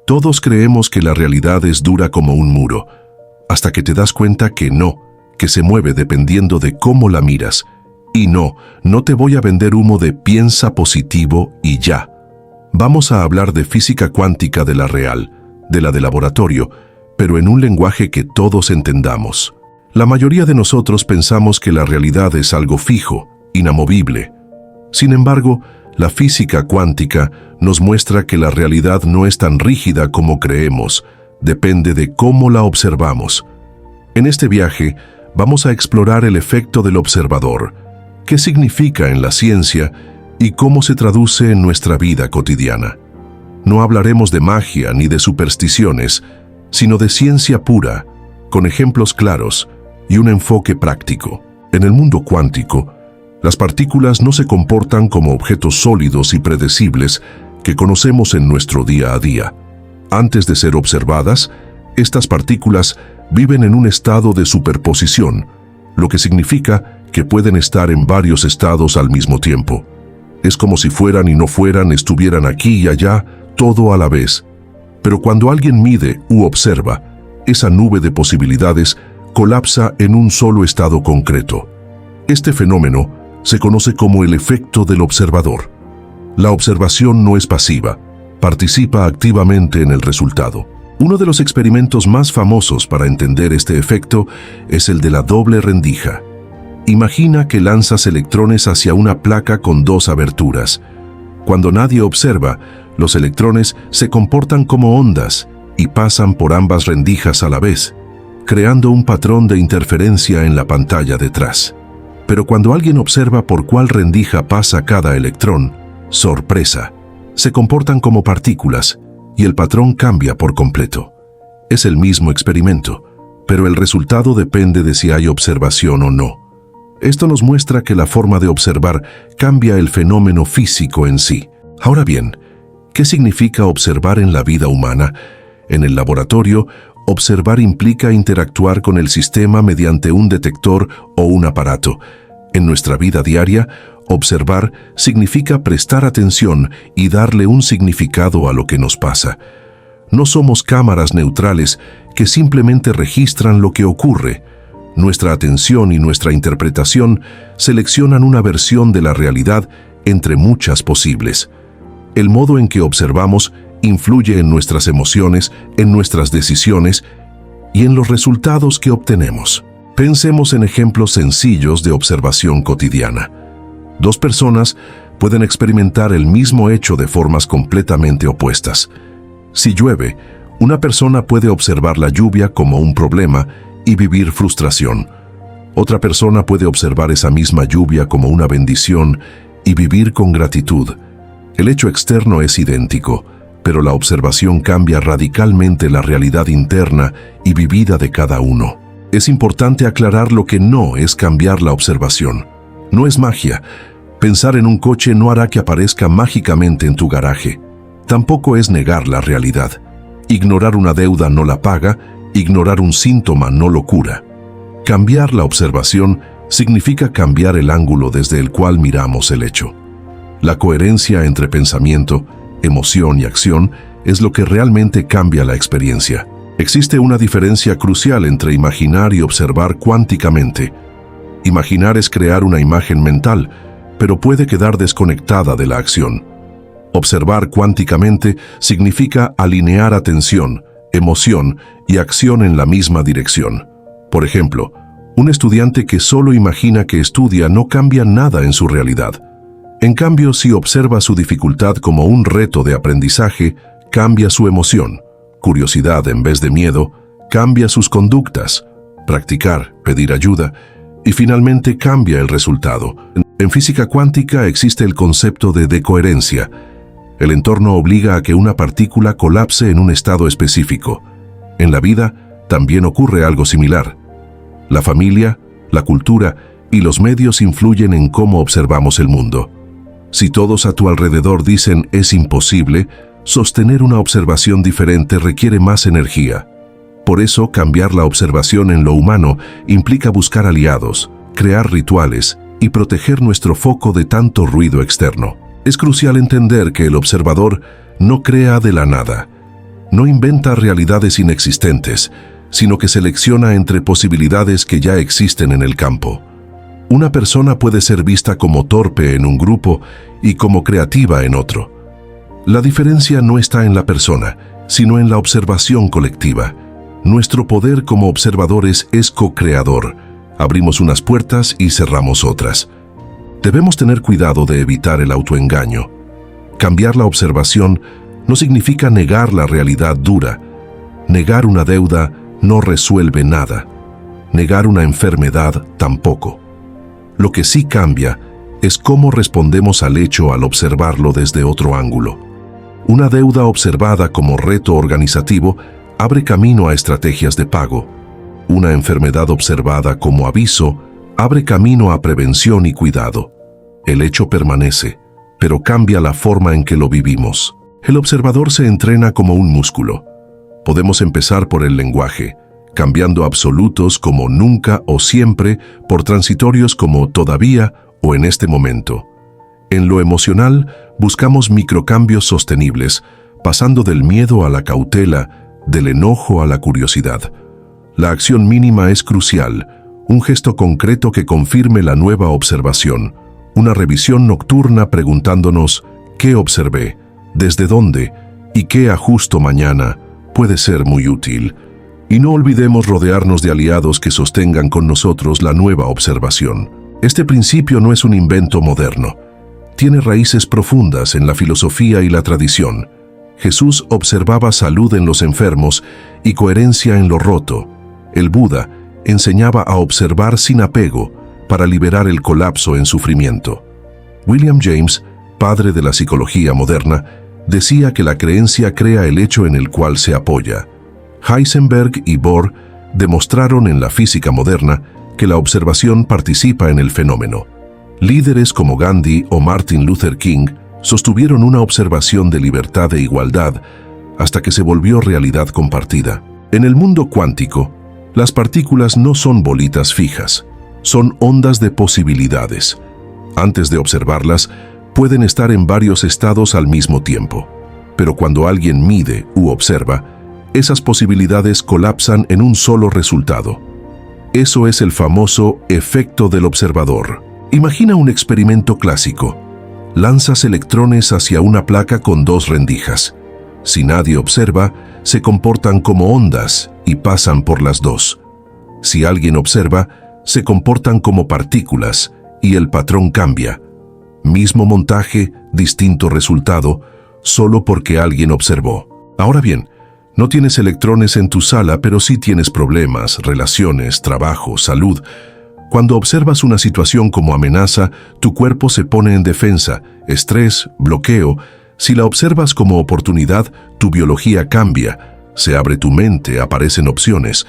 Todos creemos que la realidad es dura como un muro, hasta que te das cuenta que no, que se mueve dependiendo de cómo la miras. Y no te voy a vender humo de piensa positivo y ya. Vamos a hablar de física cuántica de la real, de la de laboratorio, pero en un lenguaje que todos entendamos. La mayoría de nosotros pensamos que la realidad es algo fijo, inamovible. Sin embargo, la física cuántica nos muestra que la realidad no es tan rígida como creemos, depende de cómo la observamos. En este viaje, vamos a explorar el efecto del observador, qué significa en la ciencia y cómo se traduce en nuestra vida cotidiana. No hablaremos de magia ni de supersticiones, sino de ciencia pura, con ejemplos claros y un enfoque práctico. En el mundo cuántico, las partículas no se comportan como objetos sólidos y predecibles que conocemos en nuestro día a día. Antes de ser observadas, estas partículas viven en un estado de superposición, lo que significa que pueden estar en varios estados al mismo tiempo. Es como si fueran y no fueran, estuvieran aquí y allá, todo a la vez. Pero cuando alguien mide u observa, esa nube de posibilidades colapsa en un solo estado concreto. Este fenómeno se conoce como el efecto del observador. La observación no es pasiva, participa activamente en el resultado. Uno de los experimentos más famosos para entender este efecto es el de la doble rendija. Imagina que lanzas electrones hacia una placa con dos aberturas. Cuando nadie observa, los electrones se comportan como ondas y pasan por ambas rendijas a la vez, creando un patrón de interferencia en la pantalla detrás. Pero cuando alguien observa por cuál rendija pasa cada electrón, sorpresa, se comportan como partículas y el patrón cambia por completo. Es el mismo experimento, pero el resultado depende de si hay observación o no. Esto nos muestra que la forma de observar cambia el fenómeno físico en sí. Ahora bien, ¿qué significa observar en la vida humana? En el laboratorio, observar implica interactuar con el sistema mediante un detector o un aparato. En nuestra vida diaria, observar significa prestar atención y darle un significado a lo que nos pasa. No somos cámaras neutrales que simplemente registran lo que ocurre. Nuestra atención y nuestra interpretación seleccionan una versión de la realidad entre muchas posibles. El modo en que observamos influye en nuestras emociones, en nuestras decisiones y en los resultados que obtenemos. Pensemos en ejemplos sencillos de observación cotidiana. Dos personas pueden experimentar el mismo hecho de formas completamente opuestas. Si llueve, una persona puede observar la lluvia como un problema y vivir frustración. Otra persona puede observar esa misma lluvia como una bendición y vivir con gratitud. El hecho externo es idéntico, pero la observación cambia radicalmente la realidad interna y vivida de cada uno. Es importante aclarar lo que no es cambiar la observación. No es magia. Pensar en un coche no hará que aparezca mágicamente en tu garaje. Tampoco es negar la realidad. Ignorar una deuda no la paga, ignorar un síntoma no lo cura. Cambiar la observación significa cambiar el ángulo desde el cual miramos el hecho. La coherencia entre pensamiento, emoción y acción es lo que realmente cambia la experiencia. Existe una diferencia crucial entre imaginar y observar cuánticamente. Imaginar es crear una imagen mental, pero puede quedar desconectada de la acción. Observar cuánticamente significa alinear atención, emoción y acción en la misma dirección. Por ejemplo, un estudiante que solo imagina que estudia no cambia nada en su realidad. En cambio, si observa su dificultad como un reto de aprendizaje, cambia su emoción. Curiosidad en vez de miedo, cambia sus conductas. Practicar, pedir ayuda y finalmente cambia el resultado. En física cuántica existe el concepto de decoherencia. El entorno obliga a que una partícula colapse en un estado específico. En la vida también ocurre algo similar. La familia, la cultura y los medios influyen en cómo observamos el mundo. Si todos a tu alrededor dicen es imposible, sostener una observación diferente requiere más energía. Por eso, cambiar la observación en lo humano implica buscar aliados, crear rituales y proteger nuestro foco de tanto ruido externo. Es crucial entender que el observador no crea de la nada. no inventa realidades inexistentes, sino que selecciona entre posibilidades que ya existen en el campo. Una persona puede ser vista como torpe en un grupo y como creativa en otro. La diferencia no está en la persona, sino en la observación colectiva. Nuestro poder como observadores es co-creador. Abrimos unas puertas y cerramos otras. Debemos tener cuidado de evitar el autoengaño. Cambiar la observación no significa negar la realidad dura. Negar una deuda no resuelve nada. Negar una enfermedad tampoco. Lo que sí cambia es cómo respondemos al hecho al observarlo desde otro ángulo. Una deuda observada como reto organizativo abre camino a estrategias de pago. Una enfermedad observada como aviso abre camino a prevención y cuidado. El hecho permanece, pero cambia la forma en que lo vivimos. El observador se entrena como un músculo. Podemos empezar por el lenguaje, cambiando absolutos como nunca o siempre por transitorios como todavía o en este momento. En lo emocional, buscamos microcambios sostenibles, pasando del miedo a la cautela, del enojo a la curiosidad. La acción mínima es crucial, un gesto concreto que confirme la nueva observación, una revisión nocturna preguntándonos ¿qué observé? ¿Desde dónde? ¿Y qué ajusto mañana? Puede ser muy útil. Y no olvidemos rodearnos de aliados que sostengan con nosotros la nueva observación. Este principio no es un invento moderno. Tiene raíces profundas en la filosofía y la tradición. Jesús observaba salud en los enfermos y coherencia en lo roto. El Buda enseñaba a observar sin apego para liberar el colapso en sufrimiento. William James, padre de la psicología moderna, decía que la creencia crea el hecho en el cual se apoya. Heisenberg y Bohr demostraron en la física moderna que la observación participa en el fenómeno. Líderes como Gandhi o Martin Luther King sostuvieron una observación de libertad e igualdad hasta que se volvió realidad compartida. En el mundo cuántico, las partículas no son bolitas fijas, son ondas de posibilidades. Antes de observarlas, pueden estar en varios estados al mismo tiempo. Pero cuando alguien mide u observa, esas posibilidades colapsan en un solo resultado. Eso es el famoso efecto del observador. Imagina un experimento clásico. Lanzas electrones hacia una placa con dos rendijas. Si nadie observa, se comportan como ondas y pasan por las dos. Si alguien observa, se comportan como partículas y el patrón cambia. Mismo montaje, distinto resultado, solo porque alguien observó. Ahora bien, no tienes electrones en tu sala, pero sí tienes problemas, relaciones, trabajo, salud. Cuando observas una situación como amenaza, tu cuerpo se pone en defensa, estrés, bloqueo. Si la observas como oportunidad, tu biología cambia, se abre tu mente, aparecen opciones.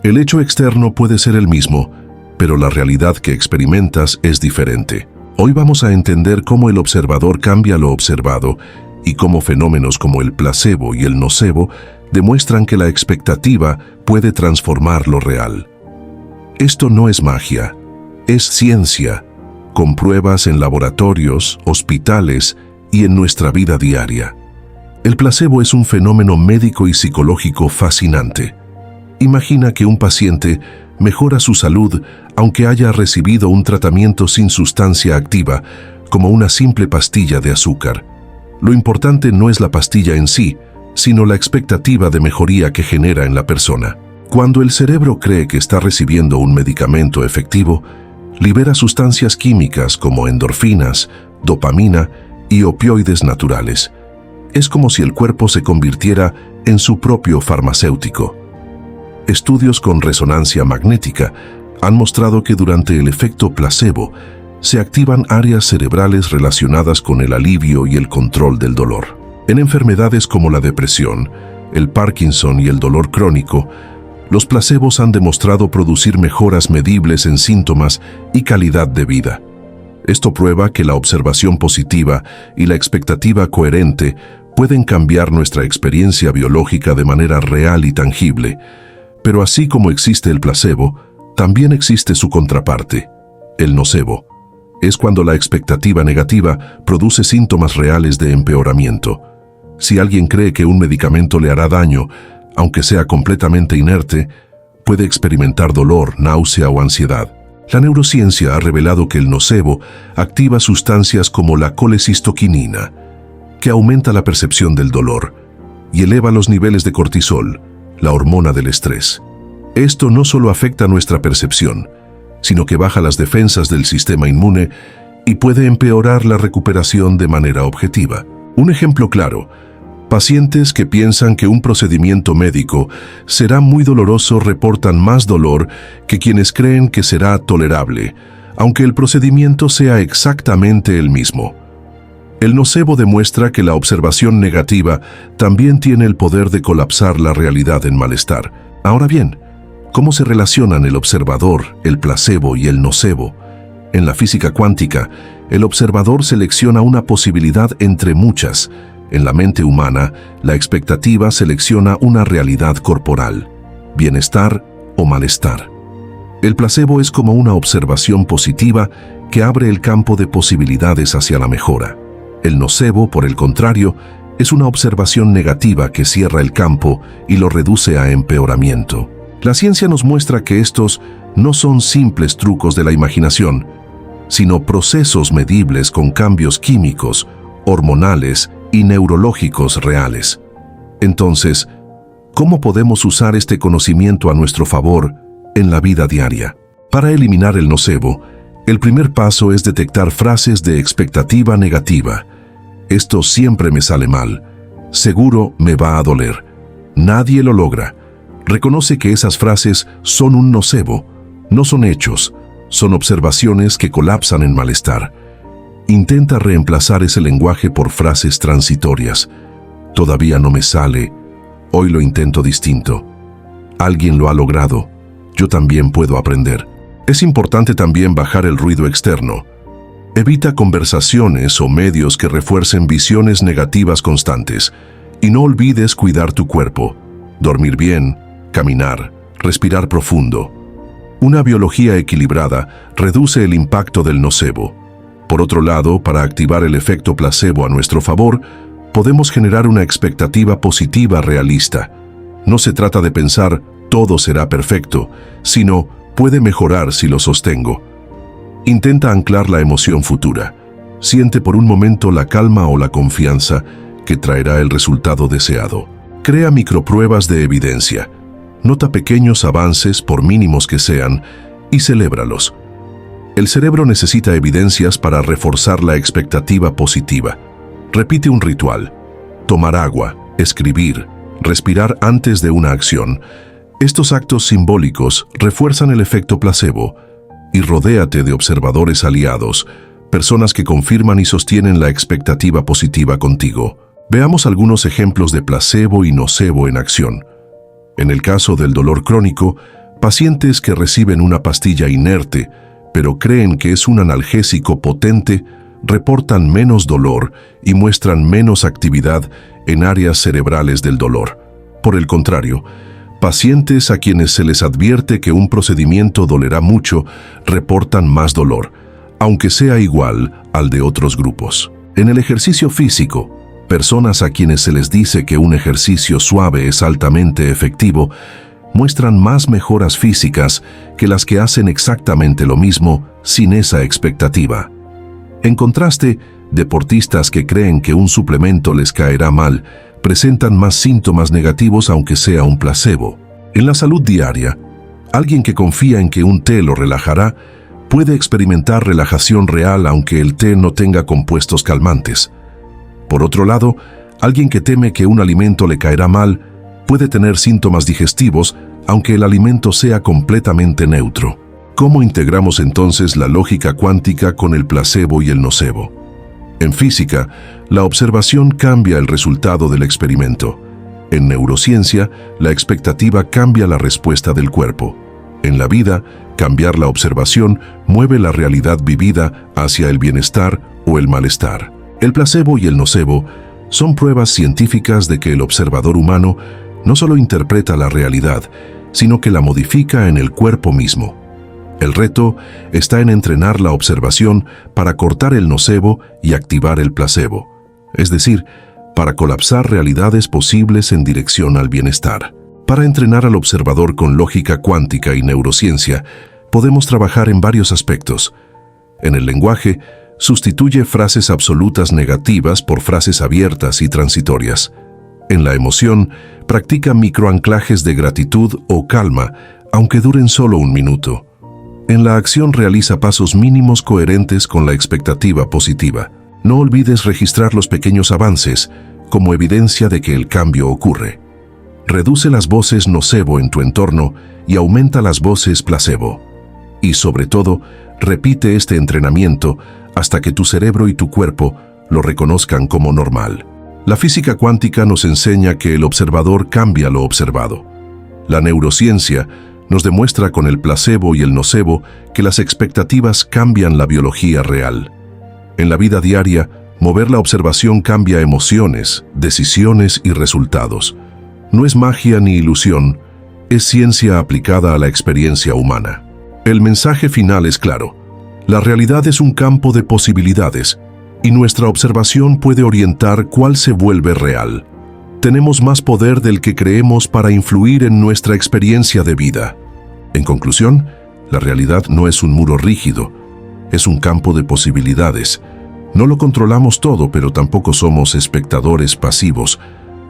El hecho externo puede ser el mismo, pero la realidad que experimentas es diferente. Hoy vamos a entender cómo el observador cambia lo observado y cómo fenómenos como el placebo y el nocebo demuestran que la expectativa puede transformar lo real. Esto no es magia, es ciencia, con pruebas en laboratorios, hospitales y en nuestra vida diaria. El placebo es un fenómeno médico y psicológico fascinante. Imagina que un paciente mejora su salud aunque haya recibido un tratamiento sin sustancia activa, como una simple pastilla de azúcar. Lo importante no es la pastilla en sí, sino la expectativa de mejoría que genera en la persona. Cuando el cerebro cree que está recibiendo un medicamento efectivo, libera sustancias químicas como endorfinas, dopamina y opioides naturales. Es como si el cuerpo se convirtiera en su propio farmacéutico. Estudios con resonancia magnética han mostrado que durante el efecto placebo se activan áreas cerebrales relacionadas con el alivio y el control del dolor. En enfermedades como la depresión, el Parkinson y el dolor crónico, los placebos han demostrado producir mejoras medibles en síntomas y calidad de vida. Esto prueba que la observación positiva y la expectativa coherente pueden cambiar nuestra experiencia biológica de manera real y tangible. Pero así como existe el placebo, también existe su contraparte, el nocebo. Es cuando la expectativa negativa produce síntomas reales de empeoramiento. Si alguien cree que un medicamento le hará daño, aunque sea completamente inerte, puede experimentar dolor, náusea o ansiedad. La neurociencia ha revelado que el nocebo activa sustancias como la colecistoquinina, que aumenta la percepción del dolor y eleva los niveles de cortisol, la hormona del estrés. Esto no solo afecta nuestra percepción, sino que baja las defensas del sistema inmune y puede empeorar la recuperación de manera objetiva. Un ejemplo claro: pacientes que piensan que un procedimiento médico será muy doloroso reportan más dolor que quienes creen que será tolerable, aunque el procedimiento sea exactamente el mismo. El nocebo demuestra que la observación negativa también tiene el poder de colapsar la realidad en malestar. Ahora bien, ¿cómo se relacionan el observador, el placebo y el nocebo? En la física cuántica, el observador selecciona una posibilidad entre muchas. En la mente humana, la expectativa selecciona una realidad corporal, bienestar o malestar. El placebo es como una observación positiva que abre el campo de posibilidades hacia la mejora. El nocebo, por el contrario, es una observación negativa que cierra el campo y lo reduce a empeoramiento. La ciencia nos muestra que estos no son simples trucos de la imaginación, sino procesos medibles con cambios químicos, hormonales y neurológicos reales. Entonces, ¿cómo podemos usar este conocimiento a nuestro favor en la vida diaria? Para eliminar el nocebo, el primer paso es detectar frases de expectativa negativa. Esto siempre me sale mal. Seguro me va a doler. Nadie lo logra. Reconoce que esas frases son un nocebo. No son hechos, son observaciones que colapsan en malestar. Intenta reemplazar ese lenguaje por frases transitorias. Todavía no me sale. Hoy lo intento distinto. Alguien lo ha logrado. Yo también puedo aprender. Es importante también bajar el ruido externo. Evita conversaciones o medios que refuercen visiones negativas constantes. Y no olvides cuidar tu cuerpo. Dormir bien, caminar, respirar profundo. Una biología equilibrada reduce el impacto del nocebo. Por otro lado, para activar el efecto placebo a nuestro favor, podemos generar una expectativa positiva realista. No se trata de pensar todo será perfecto, sino puede mejorar si lo sostengo. Intenta anclar la emoción futura. Siente por un momento la calma o la confianza que traerá el resultado deseado. Crea micropruebas de evidencia. Nota pequeños avances, por mínimos que sean, y celébralos. El cerebro necesita evidencias para reforzar la expectativa positiva. Repite un ritual: tomar agua, escribir, respirar antes de una acción. Estos actos simbólicos refuerzan el efecto placebo, y rodéate de observadores aliados, personas que confirman y sostienen la expectativa positiva contigo. Veamos algunos ejemplos de placebo y nocebo en acción. En el caso del dolor crónico, pacientes que reciben una pastilla inerte, pero creen que es un analgésico potente, reportan menos dolor y muestran menos actividad en áreas cerebrales del dolor. Por el contrario, pacientes a quienes se les advierte que un procedimiento dolerá mucho, reportan más dolor, aunque sea igual al de otros grupos. En el ejercicio físico, personas a quienes se les dice que un ejercicio suave es altamente efectivo, muestran más mejoras físicas que las que hacen exactamente lo mismo sin esa expectativa. En contraste, deportistas que creen que un suplemento les caerá mal presentan más síntomas negativos aunque sea un placebo. En la salud diaria, alguien que confía en que un té lo relajará puede experimentar relajación real aunque el té no tenga compuestos calmantes. Por otro lado, alguien que teme que un alimento le caerá mal puede tener síntomas digestivos aunque el alimento sea completamente neutro. ¿Cómo integramos entonces la lógica cuántica con el placebo y el nocebo? En física, la observación cambia el resultado del experimento. En neurociencia, la expectativa cambia la respuesta del cuerpo. En la vida, cambiar la observación mueve la realidad vivida hacia el bienestar o el malestar. El placebo y el nocebo son pruebas científicas de que el observador humano no solo interpreta la realidad, sino que la modifica en el cuerpo mismo. El reto está en entrenar la observación para cortar el nocebo y activar el placebo, es decir, para colapsar realidades posibles en dirección al bienestar. Para entrenar al observador con lógica cuántica y neurociencia, podemos trabajar en varios aspectos. En el lenguaje, sustituye frases absolutas negativas por frases abiertas y transitorias. En la emoción, practica microanclajes de gratitud o calma, aunque duren solo un minuto. En la acción, realiza pasos mínimos coherentes con la expectativa positiva. No olvides registrar los pequeños avances como evidencia de que el cambio ocurre. Reduce las voces nocebo en tu entorno y aumenta las voces placebo. Y sobre todo, repite este entrenamiento hasta que tu cerebro y tu cuerpo lo reconozcan como normal. La física cuántica nos enseña que el observador cambia lo observado. La neurociencia nos demuestra con el placebo y el nocebo que las expectativas cambian la biología real. En la vida diaria, mover la observación cambia emociones, decisiones y resultados. No es magia ni ilusión, es ciencia aplicada a la experiencia humana. El mensaje final es claro. La realidad es un campo de posibilidades y nuestra observación puede orientar cuál se vuelve real. Tenemos más poder del que creemos para influir en nuestra experiencia de vida. En conclusión, la realidad no es un muro rígido, es un campo de posibilidades. No lo controlamos todo, pero tampoco somos espectadores pasivos.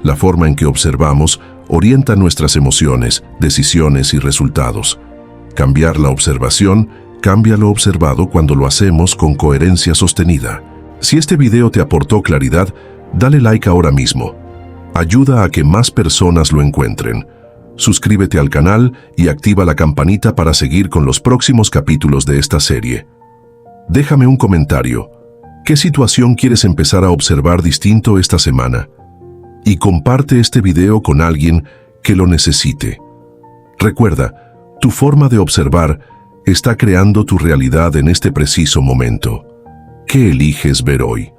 La forma en que observamos orienta nuestras emociones, decisiones y resultados. Cambiar la observación cambia lo observado cuando lo hacemos con coherencia sostenida. Si este video te aportó claridad, dale like ahora mismo. Ayuda a que más personas lo encuentren. Suscríbete al canal y activa la campanita para seguir con los próximos capítulos de esta serie. Déjame un comentario. ¿Qué situación quieres empezar a observar distinto esta semana? Y comparte este video con alguien que lo necesite. Recuerda, tu forma de observar está creando tu realidad en este preciso momento. ¿Qué eliges ver hoy?